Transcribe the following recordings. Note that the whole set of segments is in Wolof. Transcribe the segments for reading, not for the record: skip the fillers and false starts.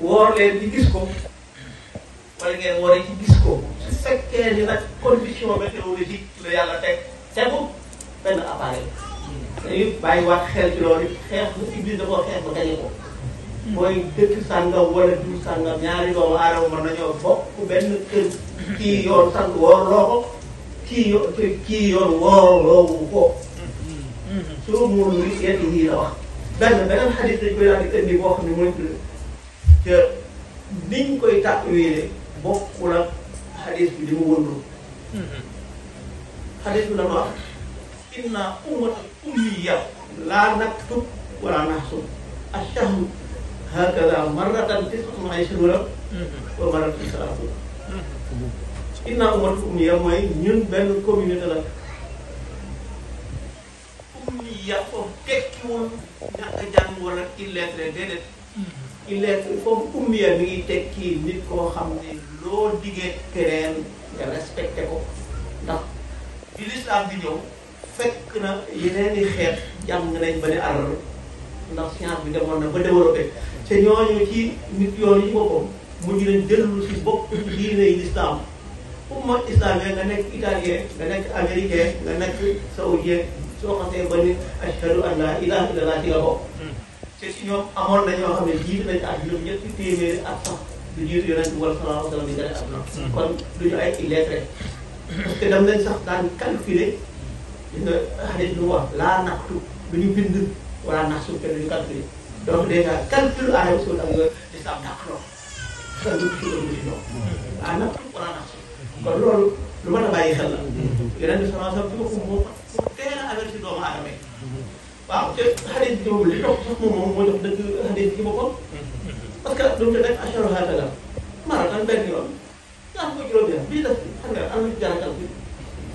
woor leen ci gis ko wala ngeen wooree ci gis ko su fekkee ni nag condition météorologique la yàlla tegu benn appareil dañuy bàyyiwaat xel ci loolu xeex bu Iblis da koo xeex ba gañe ko mooy dëkk sàngam wala diw sàngam ñaari doomu aadama mën nañoo bokk benn kër kii yoon sant woor loo ko kii yoon woor loowu ko soo moom li yenn yii la wax beneen xadis dañ koy daal di indi boo xam ne mooy te niñ koy tàkkuwee bokkul ak xadis bi di mu wëndu xadis bi la wax inna ummatan ummiya laa naktub wala naxsub ash-shahru hakada marratan tis'un wa ishruna wa marratan salaatun inna ummatan ummiya mooy ñun benn communauté la ummiya foofu tekkiwul ñàkk a jàng wala illettré déedéet illettré foofu ummiya mi ngi tekki nit koo xam ne loo diggee keneen nga respecté ko ndax bi l'islam di ñëw fekk na yeneen i xeet jàng nañ ba ne ar ndax science bi demoon na ba développé te ñooñu ci nit yooyu ci boppam mujj nañ dellu si bokk ci diine yi l'islam umma islamien nga nekk italien nga nekk américain nga nekk saoudien soo xasee ba ni ashhadu an la ilaha illallah ci nga bokk te si ñoom amoon na ñoo xam ne jiitu nañ at ñoom ñetti téeméeri at sax du jiitu yonent bi wala sallallahu alayhi wa sallam di gën a àdduna kon duñu ay illettré parce que dem nañ sax daan calculer nga xadis lu mu wax laa naxtu du ñu bind wala nax suuf kenn duñu calculer donc déjà calcul aaya usul ak nga islam dàq loo kan du ci ëmb ci ñoom laa naxtu wala nax suuf kon loolu lu mën a bàyyi xel la yeneen bi sama sax bi ma ko moo teel a averti doomu aadama yi waaw te xadis bi moom li topp sax moom moo jox dëgg xadis bi ci boppam parce que du mu te nekk ashhadu hakada maratan benn yoon yaa ko juróom bii def xam nga am na jaratal bi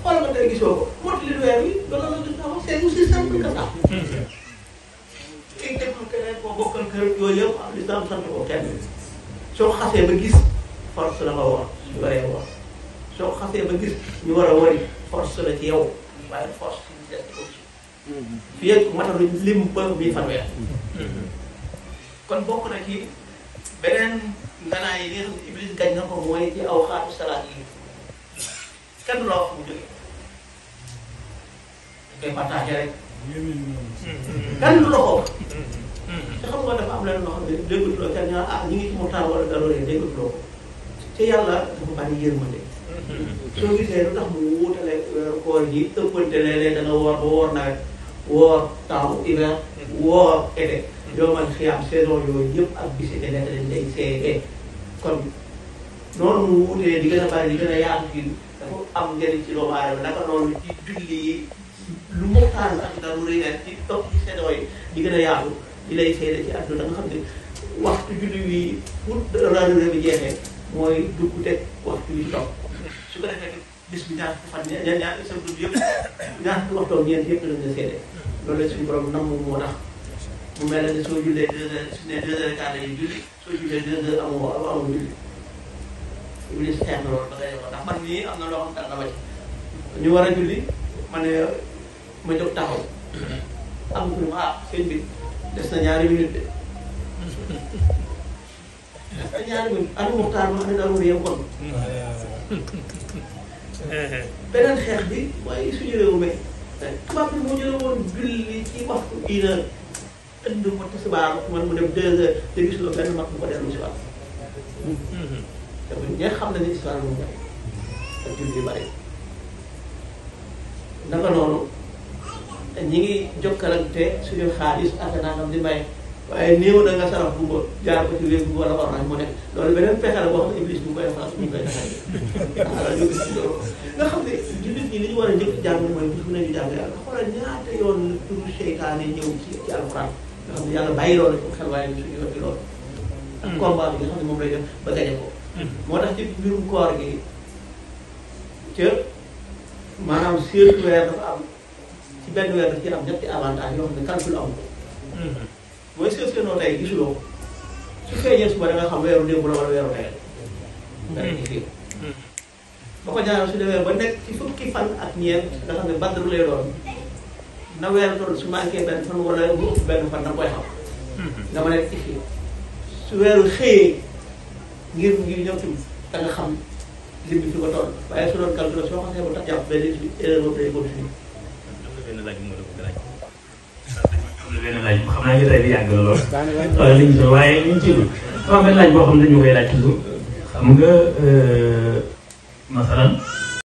xoolal ma tey gisoo ko mottali weer wi loolu la gis naa ko c'est aussi simple que ça. kii déglu keneen koo bokkal kër yooyu yëpp am lislam sant ko kenn soo xasee ba gis force la nga war su waree war soo xasee ba gis ñu war a wari force la ci yow waaye force ci des ko ci. fii ak mataluñ lim ba bii fanweer. kon bokk na ci beneen nganaay yi nga xam ne Iblis gañ na ko mooy ci aw xaatu salaat yi. kenn loo wax mu jógee dañ koy partagé rek kenn du la ko wax te xam nga dafa am leneen loo xam ne déggatuloo kenn ñaa ñu ngi ci montagne wala daloolee déggatuloo ko te yàlla dafa bari yërmande soo gisee lu tax mu wuutale weeru koor yi ëppante léeg-léeg da nga woor ba woor nawet woor temps hiver woor été yoo man xiyaam saison yooyu yëpp ak bisi te nekk dañ lay seedee kon noonu mu wuutee di gën a bari di gën a yaatu fii dafa am njëriñ ci doomu aadama naka noonu ci julli yi lu muxtaan ak daru rëy ci topp ci saison yi di gën a yaatu di lay seede ci àdduna nga xam ne waxtu julli wi pour rarure bi jeexee mooy dugg teg waxtu wi ci topp su ko defee bis bi ñaar fan ñaar sa dugg yëpp ñaar waxtoom ñeent yëpp lañ la seede loolu la suñu borom nam moo tax mu mel ne soo jullee 2 heures su ne 2 heures et quart yi julli soo jullee 2 heures amoo julli Iblis xeex na loolu ba ngay wax ndax man mii am na loo xam ne ma ci ñu war a julli ma ne ma jóg taxaw am ku ne sëñ bi des na ñaari minute de des na ñaari minute anu muxtaar ma xam ne daal yem kon beneen xeex bi mooy suñu réew mi tubaab bi moo jële woon julli ci waxtu 1 heure ënd ko tisbaar man mu dem 2 heures te gisuloo benn mag bu ko dellu si waat te bu ñeent xam nañu histoire moom bari ak julli yu bari naka noonu ñi ngi jokkalante suñu xaalis ak nangam di may waaye néew na nga sarax bu jaar ko ci wér bu wala orange mu nekk loolu beneen pexe la boo xam ne Iblis bu koy defal bu koy defal ñu gis loolu nga xam ne jullit ñi li ñu war a njëkk jàng mooy bis bu ne ñu jàng yàlla xoolal ñaata yoon la turu seytaane ñëw ci alxuraan nga xam ne yàlla bàyyi loolu ci xel waaye suñu yoon ci loolu ak combat bi nga xam ne moom lay def ba gañe ko moo tax ci mbirum koor gi ca maanaam seetu weer dafa am ci benn weer daf ci am ñetti avantage yoo xam ne calcul am ko mooy seet seenoo tey gisuloo ko su feeñee suba da nga xam weeru démb la wala weeru tey nga ne ci fii ba ko ñaanal su demee ba nekk ci fukki fan ak ñeent nga xam ne badru lay doon na weer toll su manqué benn fan wala bu ëpp benn fan da nga koy xam nga mën a rectifier su weeru xëyee ngir ñëw tamit da nga xam lim bi fi ko toll waaye su doon calculé soo xasee ba tax jàpp benn erreur boobu day continuer. am na benn laaj bu ma la bëgg a laaj. am na benn laaj xam naa jotaay bi yàgg na lool. waaw li ñu doon waaye li ñu ci dugg. dafa am benn laaj boo xam ne dañu koy laaj toujours xam nga masalan